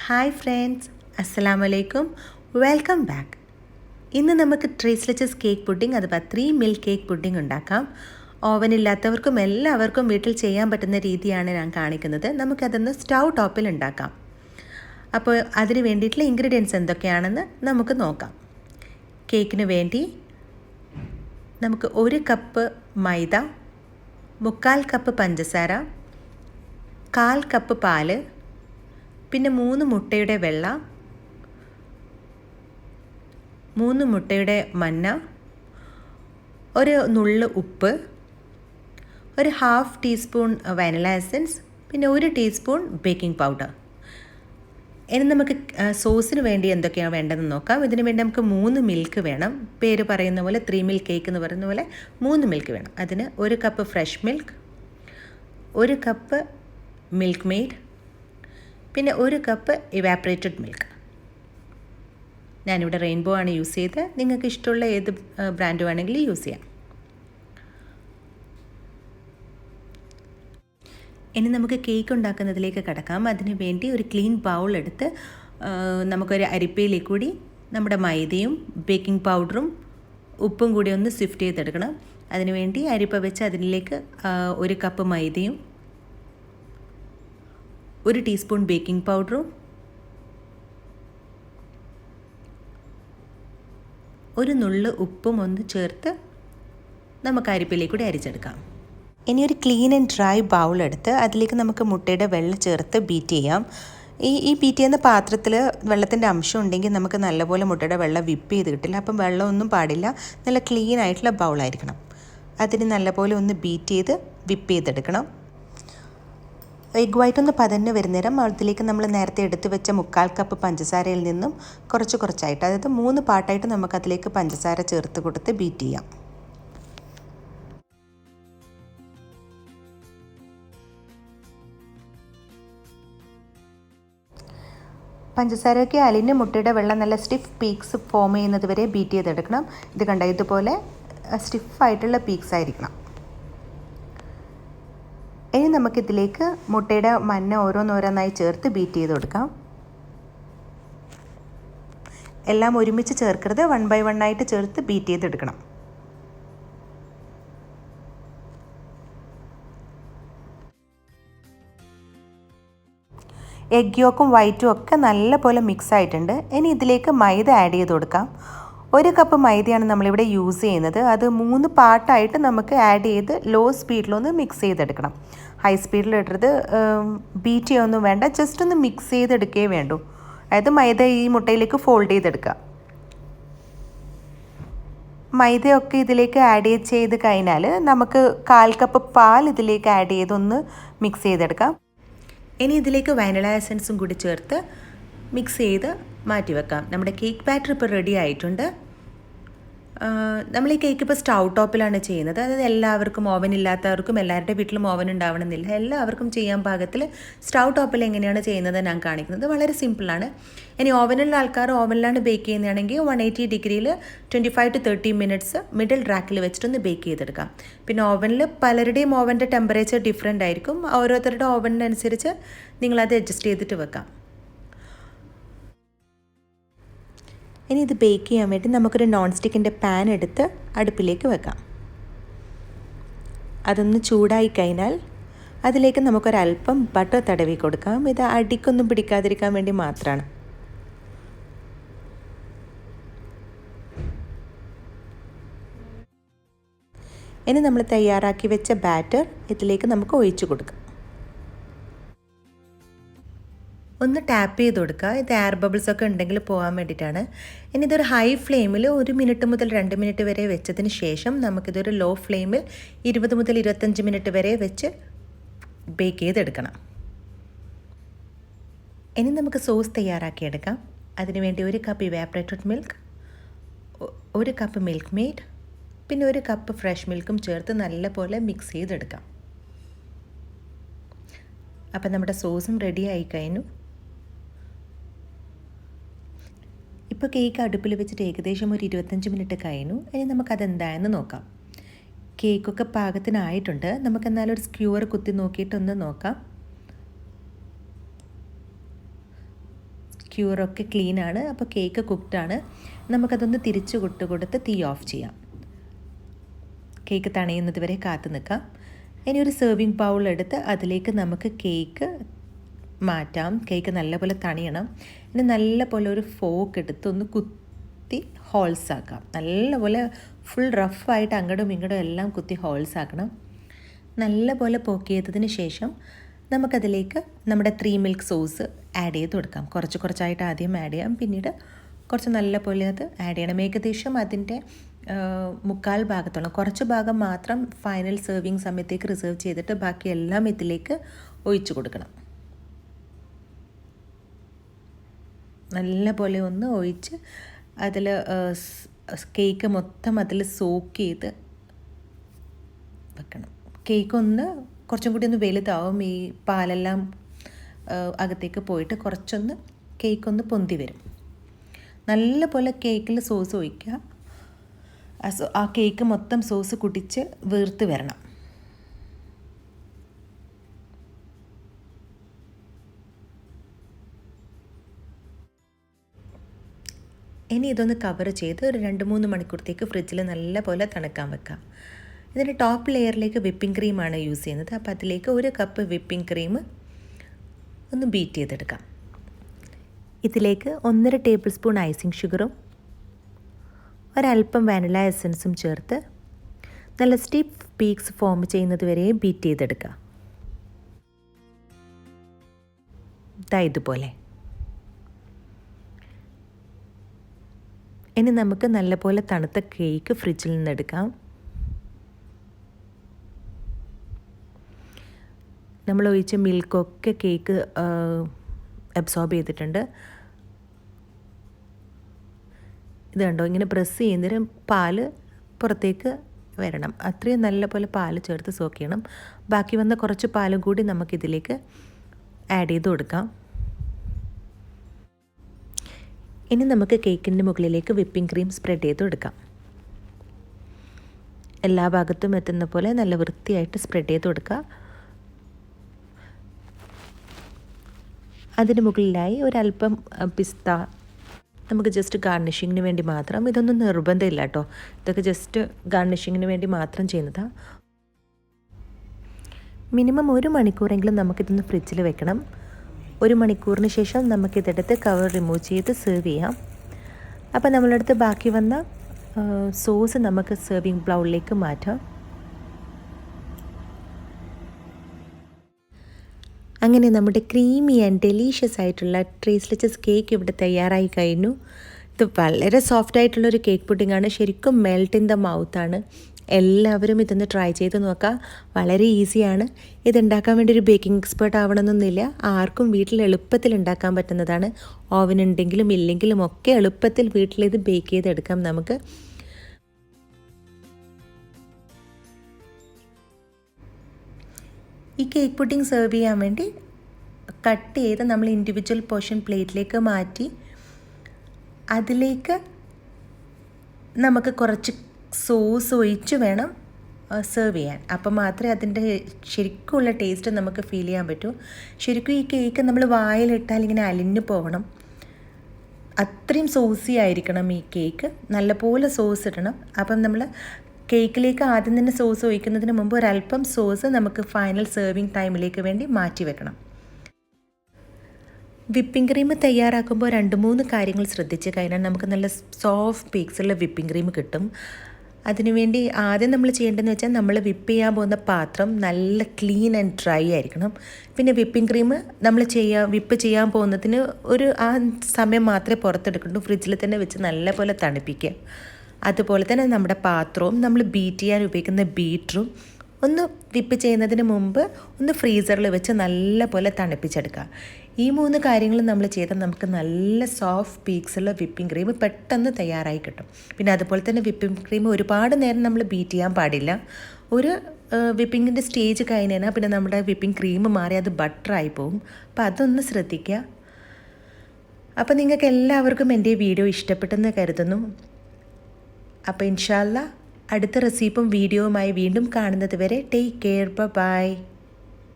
Hi friends, അസ്സലാമു അലൈക്കും. Welcome back. ഇന്ന് നമുക്ക് ട്രേസ്ലെച്ചസ് കേക്ക് പുഡിംഗ് അഥവാ 3 മിൽക്ക് കേക്ക് പുഡിംഗ് ഉണ്ടാക്കാം. ഓവനില്ലാത്തവർക്കും എല്ലാവർക്കും വീട്ടിൽ ചെയ്യാൻ പറ്റുന്ന രീതിയാണ് ഞാൻ കാണിക്കുന്നത്. നമുക്കതൊന്ന് സ്റ്റൗ ടോപ്പിൽ ഉണ്ടാക്കാം. അപ്പോൾ അതിന് വേണ്ടിയിട്ടുള്ള ഇൻഗ്രീഡിയൻസ് എന്തൊക്കെയാണെന്ന് നമുക്ക് നോക്കാം. കേക്കിന് വേണ്ടി നമുക്ക് 1 കപ്പ് മൈദ, 3/4 കപ്പ് പഞ്ചസാര, 1/4 കപ്പ് പാല്, പിന്നെ 3 മുട്ടയുടെ വെള്ള, 3 മുട്ടയുടെ മഞ്ഞ, ഒരു നുള്ള് ഉപ്പ്, ഒരു 1/2 ടീസ്പൂൺ വാനില എസൻസ്, പിന്നെ 1 ടീസ്പൂൺ ബേക്കിംഗ് പൗഡർ. ഇനി നമുക്ക് സോസിന് വേണ്ടി എന്തൊക്കെയാണ് വേണ്ടതെന്ന് നോക്കാം. ഇതിന് വേണ്ടി നമുക്ക് 3 മിൽക്ക് വേണം. പേര് പറയുന്ന പോലെ 3 മിൽക്ക് കേക്ക് എന്ന് പറയുന്ന പോലെ 3 മിൽക്ക് വേണം. അതിന് 1 cup fresh milk, 1 cup milk made, പിന്നെ 1 കപ്പ് ഇവാപ്പറേറ്റഡ് മിൽക്ക്. ഞാനിവിടെ റെയിൻബോ ആണ് യൂസ് ചെയ്തത്. നിങ്ങൾക്ക് ഇഷ്ടമുള്ള ഏത് ബ്രാൻഡ് വേണമെങ്കിലും യൂസ് ചെയ്യാം. ഇനി നമുക്ക് കേക്ക് ഉണ്ടാക്കുന്നതിലേക്ക് കടക്കാം. അതിന് വേണ്ടി ഒരു ക്ലീൻ ബൗൾ എടുത്ത് നമുക്കൊരു അരിപ്പയിലേക്ക് കൂടി നമ്മുടെ മൈദയും ബേക്കിംഗ് പൗഡറും ഉപ്പും കൂടി ഒന്ന് സിഫ്റ്റ് ചെയ്തെടുക്കണം. അതിനുവേണ്ടി അരിപ്പ വെച്ച് അതിലേക്ക് 1 കപ്പ് മൈദയും 1 ടീസ്പൂൺ ബേക്കിംഗ് പൗഡറും 1 നുള്ള് ഉപ്പും ഒന്ന് ചേർത്ത് നമുക്ക് അരിപ്പയിലേക്ക് കൂടി അരിച്ചെടുക്കാം. ഇനി ഒരു ക്ലീൻ ആൻഡ് ഡ്രൈ ബൗൾ എടുത്ത് അതിലേക്ക് നമുക്ക് മുട്ടയുടെ വെള്ളം ചേർത്ത് ബീറ്റ് ചെയ്യാം. ഈ ബീറ്റ് ചെയ്യുന്ന പാത്രത്തിൽ വെള്ളത്തിൻ്റെ അംശം ഉണ്ടെങ്കിൽ നമുക്ക് നല്ലപോലെ മുട്ടയുടെ വെള്ളം വിപ്പ് ചെയ്ത് കിട്ടില്ല. അപ്പം വെള്ളമൊന്നും പാടില്ല. നല്ല ക്ലീൻ ആയിട്ടുള്ള ബൗളായിരിക്കണം. അതിന് നല്ലപോലെ ഒന്ന് ബീറ്റ് ചെയ്ത് വിപ്പ് ചെയ്തെടുക്കണം. എഗ് വൈറ്റ് ഒന്ന് പതഞ്ഞ് വരുന്നേരം അതിലേക്ക് നമ്മൾ നേരത്തെ എടുത്ത് വെച്ച 3/4 കപ്പ് പഞ്ചസാരയിൽ നിന്നും കുറച്ചായിട്ട്, അതായത് 3 പാർട്ടായിട്ട് നമുക്കതിലേക്ക് പഞ്ചസാര ചേർത്ത് കൊടുത്ത് ബീറ്റ് ചെയ്യാം. പഞ്ചസാരയ്ക്ക് അലിഞ്ഞ് മുട്ടയുടെ വെള്ളം നല്ല സ്റ്റിഫ് പീക്സ് ഫോം ചെയ്യുന്നത് വരെ ബീറ്റ് ചെയ്തെടുക്കണം. ഇത് കണ്ട ഇതുപോലെ സ്റ്റിഫായിട്ടുള്ള പീക്സ് ആയിരിക്കണം. ഇനി നമുക്കിതിലേക്ക് മുട്ടയുടെ മഞ്ഞ ഓരോന്നോരോന്നായി ചേർത്ത് ബീറ്റ് ചെയ്ത് കൊടുക്കാം. എല്ലാം ഒരുമിച്ച് ചേർക്കരുത്, 1 by 1 ആയിട്ട് ചേർത്ത് ബീറ്റ് ചെയ്തെടുക്കണം. എഗ് യോക്കും വൈറ്റും ഒക്കെ നല്ലപോലെ മിക്സ് ആയിട്ടുണ്ട്. ഇനി ഇതിലേക്ക് മൈദ ആഡ് ചെയ്ത് കൊടുക്കാം. 1 കപ്പ് മൈദയാണ് നമ്മളിവിടെ യൂസ് ചെയ്യുന്നത്. അത് 3 പാർട്ടായിട്ട് നമുക്ക് ആഡ് ചെയ്ത് ലോ സ്പീഡിലൊന്ന് മിക്സ് ചെയ്തെടുക്കണം. ഹൈ സ്പീഡിൽ ഇടരുത്, ബീറ്റ് ചെയ്യൊന്നും വേണ്ട, ജസ്റ്റ് ഒന്ന് മിക്സ് ചെയ്തെടുക്കേ വേണ്ടൂ. അതായത് മൈദ ഈ മുട്ടയിലേക്ക് ഫോൾഡ് ചെയ്തെടുക്കുക. മൈദയൊക്കെ ഇതിലേക്ക് ആഡ് ചെയ്ത് കഴിഞ്ഞാൽ നമുക്ക് 1/4 കപ്പ് പാൽ ഇതിലേക്ക് ആഡ് ചെയ്തൊന്ന് മിക്സ് ചെയ്തെടുക്കാം. ഇനി ഇതിലേക്ക് വാനില എസൻസും കൂടി ചേർത്ത് മിക്സ് ചെയ്ത് മാറ്റി വെക്കാം. നമ്മുടെ കേക്ക് ബാറ്റർ ഇപ്പോൾ റെഡി ആയിട്ടുണ്ട്. നമ്മൾ ഈ കേക്ക് ഇപ്പോൾ സ്റ്റൗ ടോപ്പിലാണ് ചെയ്യുന്നത്. അതായത് എല്ലാവർക്കും, ഓവൻ ഇല്ലാത്തവർക്കും, എല്ലാവരുടെ വീട്ടിലും ഓവൻ ഉണ്ടാവണമെന്നില്ല, എല്ലാവർക്കും ചെയ്യാൻ പാകത്തിൽ സ്റ്റൗ ടോപ്പിൽ എങ്ങനെയാണ് ചെയ്യുന്നത് ഞാൻ കാണിക്കുന്നത്. വളരെ സിമ്പിളാണ്. ഇനി ഓവനുള്ള ആൾക്കാർ ഓവനിലാണ് ബേക്ക് ചെയ്യുന്നതാണെങ്കിൽ 180 ഡിഗ്രിയിൽ 25 to 30 മിനിറ്റ്സ് മിഡിൽ റാക്കിൽ വെച്ചിട്ടൊന്ന് ബേക്ക് ചെയ്തെടുക്കാം. പിന്നെ ഓവനിൽ പലരുടെയും ഓവൻ്റെ ടെമ്പറേച്ചർ ഡിഫറെൻ്റ് ആയിരിക്കും. ഓരോരുത്തരുടെ ഓവനനുസരിച്ച് നിങ്ങളത് അഡ്ജസ്റ്റ് ചെയ്തിട്ട് വെക്കാം. ഇനി ഇത് ബേക്ക് ചെയ്യാൻ വേണ്ടി നമുക്കൊരു നോൺ സ്റ്റിക്കിൻ്റെ പാൻ എടുത്ത് അടുപ്പിലേക്ക് വെക്കാം. അതൊന്ന് ചൂടായി കഴിഞ്ഞാൽ അതിലേക്ക് നമുക്കൊരല്പം ബട്ടർ തടവി കൊടുക്കാം. ഇത് അടിക്കൊന്നും പിടിക്കാതിരിക്കാൻ വേണ്ടി മാത്രമാണ്. ഇനി നമ്മൾ തയ്യാറാക്കി വെച്ച ബാറ്റർ ഇതിലേക്ക് നമുക്ക് ഒഴിച്ചു കൊടുക്കാം. ഒന്ന് ടാപ്പ് ചെയ്ത് കൊടുക്കുക. ഇത് എയർ ബബിൾസ് ഒക്കെ ഉണ്ടെങ്കിൽ പോകാൻ വേണ്ടിയിട്ടാണ്. ഇനി ഇതൊരു ഹൈ ഫ്ലെയിമിൽ 1 മിനിറ്റ് മുതൽ 2 മിനിറ്റ് വരെ വെച്ചതിന് ശേഷം നമുക്കിതൊരു ലോ ഫ്ലെയിമിൽ 20 മുതൽ 25 മിനിറ്റ് വരെ വെച്ച് ബേക്ക് ചെയ്തെടുക്കണം. ഇനി നമുക്ക് സോസ് തയ്യാറാക്കിയെടുക്കാം. അതിനുവേണ്ടി 1 cup evaporated milk, 1 cup milk made, പിന്നെ 1 കപ്പ് ഫ്രഷ് മിൽക്കും ചേർത്ത് നല്ലപോലെ മിക്സ് ചെയ്തെടുക്കാം. അപ്പം നമ്മുടെ സോസും റെഡി ആയി കഴിഞ്ഞു. ഇപ്പോൾ കേക്ക് അടുപ്പിൽ വെച്ചിട്ട് ഏകദേശം ഒരു 25 മിനിറ്റ് കഴിഞ്ഞു. ഇനി നമുക്കതെന്തായെന്ന് നോക്കാം. കേക്കൊക്കെ പാകത്തിനായിട്ടുണ്ട്. നമുക്കെന്നാലും ഒരു സ്ക്യൂവർ കുത്തി നോക്കിയിട്ടൊന്ന് നോക്കാം. ക്യൂറൊക്കെ ക്ലീനാണ്. അപ്പോൾ കേക്ക് കുക്ക്ഡാണ്. നമുക്കതൊന്ന് തിരിച്ചു കൊടുത്ത് തീ ഓഫ് ചെയ്യാം. കേക്ക് തണയുന്നത് വരെ കാത്തു നിൽക്കാം. ഇനി ഒരു സെർവിങ് ബൗൾ എടുത്ത് അതിലേക്ക് നമുക്ക് കേക്ക് മാറ്റാം. കേക്ക് നല്ലപോലെ തണിയണം. ഇനി നല്ലപോലെ ഒരു ഫോക്ക് എടുത്ത് ഒന്ന് കുത്തി ഹോൾസ് ആക്കാം. നല്ലപോലെ ഫുൾ റഫായിട്ട് അങ്ങടും ഇങ്ങടും എല്ലാം കുത്തി ഹോൾസ് ആക്കണം. നല്ലപോലെ പോക്ക് ചെയ്തതിന് ശേഷം നമുക്കതിലേക്ക് നമ്മുടെ 3 മിൽക്ക് സോസ് ആഡ് ചെയ്ത് കൊടുക്കാം. കുറച്ചായിട്ട് ആദ്യം ആഡ് ചെയ്യാം, പിന്നീട് കുറച്ച് നല്ലപോലെ അത് ആഡ് ചെയ്യണം. ഏകദേശം അതിൻ്റെ 1/4 ഭാഗത്തോളം, കുറച്ച് ഭാഗം മാത്രം ഫൈനൽ സെർവിങ് സമയത്തേക്ക് റിസർവ് ചെയ്തിട്ട് ബാക്കിയെല്ലാം ഇതിലേക്ക് ഒഴിച്ചു കൊടുക്കണം. നല്ലപോലെ ഒന്ന് ഒഴിച്ച് അതിൽ കേക്ക് മൊത്തം അതിൽ സോക്ക് ചെയ്ത് വെക്കണം. കേക്ക് കുറച്ചും കൂടി ഒന്ന് വലുതാവും. ഈ പാലെല്ലാം അകത്തേക്ക് പോയിട്ട് കുറച്ചൊന്ന് കേക്കൊന്ന് പൊന്തി വരും. നല്ലപോലെ കേക്കിൽ സോസ് ഒഴിക്കുക. ആ കേക്ക് മൊത്തം സോസ് കുടിച്ച് വീർത്ത് വരണം. ഇനി ഇതൊന്ന് കവർ ചെയ്ത് ഒരു 2-3 മണിക്കൂറത്തേക്ക് ഫ്രിഡ്ജിൽ നല്ലപോലെ തണുക്കാൻ വെക്കാം. ഇതിൻ്റെ ടോപ്പ് ലെയറിലേക്ക് വിപ്പിംഗ് ക്രീമാണ് യൂസ് ചെയ്യുന്നത്. അപ്പോൾ അതിലേക്ക് 1 കപ്പ് വിപ്പിംഗ് ക്രീം ഒന്ന് ബീറ്റ് ചെയ്തെടുക്കാം. ഇതിലേക്ക് 1.5 ടേബിൾ സ്പൂൺ ഐസിങ് ഷുഗറും ഒരല്പം വാനില എസൻസും ചേർത്ത് നല്ല സ്റ്റിഫ് പീക്സ് ഫോം ചെയ്യുന്നത് വരെ ബീറ്റ് ചെയ്തെടുക്കുക. ഇതുപോലെ. ഇനി നമുക്ക് നല്ലപോലെ തണുത്ത കേക്ക് ഫ്രിഡ്ജിൽ നിന്ന് എടുക്കാം. നമ്മൾ ഒഴിച്ച മിൽക്കൊക്കെ കേക്ക് അബ്സോർബ് ചെയ്തിട്ടുണ്ട്. ഇത് കണ്ടോ, ഇങ്ങനെ പ്രസ് ചെയ്യുന്നതിന് പാല് പുറത്തേക്ക് വരണം. അത്രയും നല്ലപോലെ പാല് ചേർത്ത് സോക്ക് ചെയ്യണം. ബാക്കി വന്ന കുറച്ച് പാലും കൂടി നമുക്കിതിലേക്ക് ആഡ് ചെയ്ത് കൊടുക്കാം. ഇനി നമുക്ക് കേക്കിൻ്റെ മുകളിലേക്ക് വിപ്പിംഗ് ക്രീം സ്പ്രെഡ് ചെയ്ത് കൊടുക്കാം. എല്ലാ ഭാഗത്തും എത്തുന്ന പോലെ നല്ല വൃത്തിയായിട്ട് സ്പ്രെഡ് ചെയ്ത് കൊടുക്കുക. അതിന് മുകളിലായി ഒരല്പം പിസ്ത, നമുക്ക് ജസ്റ്റ് ഗാർണിഷിങ്ങിന് വേണ്ടി മാത്രം. ഇതൊന്നും നിർബന്ധമില്ല കേട്ടോ, ഇതൊക്കെ ജസ്റ്റ് ഗാർണിഷിങ്ങിന് വേണ്ടി മാത്രം ചെയ്യുന്നതാണ്. മിനിമം 1 മണിക്കൂറെങ്കിലും നമുക്കിതൊന്ന് ഫ്രിഡ്ജിൽ വെക്കണം. 1 മണിക്കൂറിന് ശേഷം നമുക്കിതെടുത്ത് കവർ റിമൂവ് ചെയ്ത് സെർവ് ചെയ്യാം. അപ്പോൾ നമ്മളടുത്ത് ബാക്കി വന്ന സോസ് നമുക്ക് സെർവിങ് ബൗളിലേക്ക് മാറ്റാം. അങ്ങനെ നമ്മുടെ ക്രീമി ആൻഡ് ഡെലീഷ്യസ് ആയിട്ടുള്ള ട്രേസ്ലെച്ചസ് കേക്ക് ഇവിടെ തയ്യാറായി കഴിഞ്ഞു. ഇത് വളരെ സോഫ്റ്റ് ആയിട്ടുള്ളൊരു കേക്ക് പുഡിങ്ങാണ്. ശരിക്കും മെൽറ്റ് ഇൻ ദ മൗത്താണ്. എല്ലാവരും ഇതൊന്ന് ട്രൈ ചെയ്ത് നോക്കാം. വളരെ ഈസിയാണ്. ഇതുണ്ടാക്കാൻ വേണ്ടി ഒരു ബേക്കിംഗ് എക്സ്പേർട്ട് ആവണമെന്നൊന്നുമില്ല. ആർക്കും വീട്ടിൽ എളുപ്പത്തിൽ ഉണ്ടാക്കാൻ പറ്റുന്നതാണ്. ഓവൻ ഉണ്ടെങ്കിലും ഇല്ലെങ്കിലും ഒക്കെ എളുപ്പത്തിൽ വീട്ടിലിത് ബേക്ക് ചെയ്തെടുക്കാം നമുക്ക്. ഈ കേക്ക് പുഡിംഗ് സെർവ് ചെയ്യാൻ വേണ്ടി കട്ട് ചെയ്ത് നമ്മൾ ഇൻഡിവിജ്വൽ പോർഷൻ പ്ലേറ്റിലേക്ക് മാറ്റി അതിലേക്ക് നമുക്ക് കുറച്ച് സോസ് ഒഴിച്ച് വേണം സെർവ് ചെയ്യാൻ. അപ്പം മാത്രമേ അതിൻ്റെ ശരിക്കുമുള്ള ടേസ്റ്റ് നമുക്ക് ഫീൽ ചെയ്യാൻ പറ്റൂ. ശരിക്കും ഈ കേക്ക് നമ്മൾ വായിലിട്ടാൽ ഇങ്ങനെ അലിഞ്ഞു പോകണം. അത്രയും സോസി ആയിരിക്കണം ഈ കേക്ക്. നല്ലപോലെ സോസ് ഇടണം. അപ്പം നമ്മൾ കേക്കിലേക്ക് ആദ്യം തന്നെ സോസ് ഒഴിക്കുന്നതിന് മുമ്പ് ഒരല്പം സോസ് നമുക്ക് ഫൈനൽ സെർവിങ് ടൈമിലേക്ക് വേണ്ടി മാറ്റി വെക്കണം. വിപ്പിംഗ് ക്രീം തയ്യാറാക്കുമ്പോൾ 2-3 കാര്യങ്ങൾ ശ്രദ്ധിച്ച് കഴിഞ്ഞാൽ നമുക്ക് നല്ല സോഫ്റ്റ് പീക്സുള്ള വിപ്പിംഗ് ക്രീം കിട്ടും. അതിനുവേണ്ടി ആദ്യം നമ്മൾ ചെയ്യേണ്ടതെന്ന് വെച്ചാൽ നമ്മൾ വിപ്പ് ചെയ്യാൻ പോകുന്ന പാത്രം നല്ല ക്ലീൻ ആൻഡ് ഡ്രൈ ആയിരിക്കണം. പിന്നെ വിപ്പിംഗ് ക്രീം നമ്മൾ വിപ്പ് ചെയ്യാൻ പോകുന്നതിന് ആ സമയം മാത്രമേ പുറത്തെടുക്കുള്ളൂ. ഫ്രിഡ്ജിൽ തന്നെ വെച്ച് നല്ലപോലെ തണുപ്പിക്കുക. അതുപോലെ തന്നെ നമ്മുടെ പാത്രവും നമ്മൾ ബീറ്റ് ചെയ്യാൻ ഉപയോഗിക്കുന്ന ബീറ്ററും ഒന്ന് വിപ്പ് ചെയ്യുന്നതിന് മുമ്പ് ഒന്ന് ഫ്രീസറിൽ വെച്ച് നല്ലപോലെ തണുപ്പിച്ചെടുക്കുക. ഈ 3 കാര്യങ്ങളും നമ്മൾ ചെയ്താൽ നമുക്ക് നല്ല സോഫ്റ്റ് പീക്സുള്ള വിപ്പിംഗ് ക്രീം പെട്ടെന്ന് തയ്യാറായി കിട്ടും. പിന്നെ അതുപോലെ തന്നെ വിപ്പിംഗ് ക്രീം ഒരുപാട് നേരം നമ്മൾ ബീറ്റ് ചെയ്യാൻ പാടില്ല. ഒരു വിപ്പിങ്ങിൻ്റെ സ്റ്റേജ് കഴിഞ്ഞാൽ പിന്നെ നമ്മുടെ വിപ്പിംഗ് ക്രീം മാറി അത് ബട്ടറായി പോകും. അപ്പോൾ അതൊന്ന് ശ്രദ്ധിക്കുക. അപ്പോൾ നിങ്ങൾക്ക് എല്ലാവർക്കും എൻ്റെ വീഡിയോ ഇഷ്ടപ്പെട്ടെന്ന് കരുതുന്നു. അപ്പോൾ ഇൻഷാ അല്ലാഹ് അടുത്ത റെസിപ്പിയും വീഡിയോയുമായി വീണ്ടും കാണുന്നത് വരെ ടേക്ക് കെയർ. ബൈ.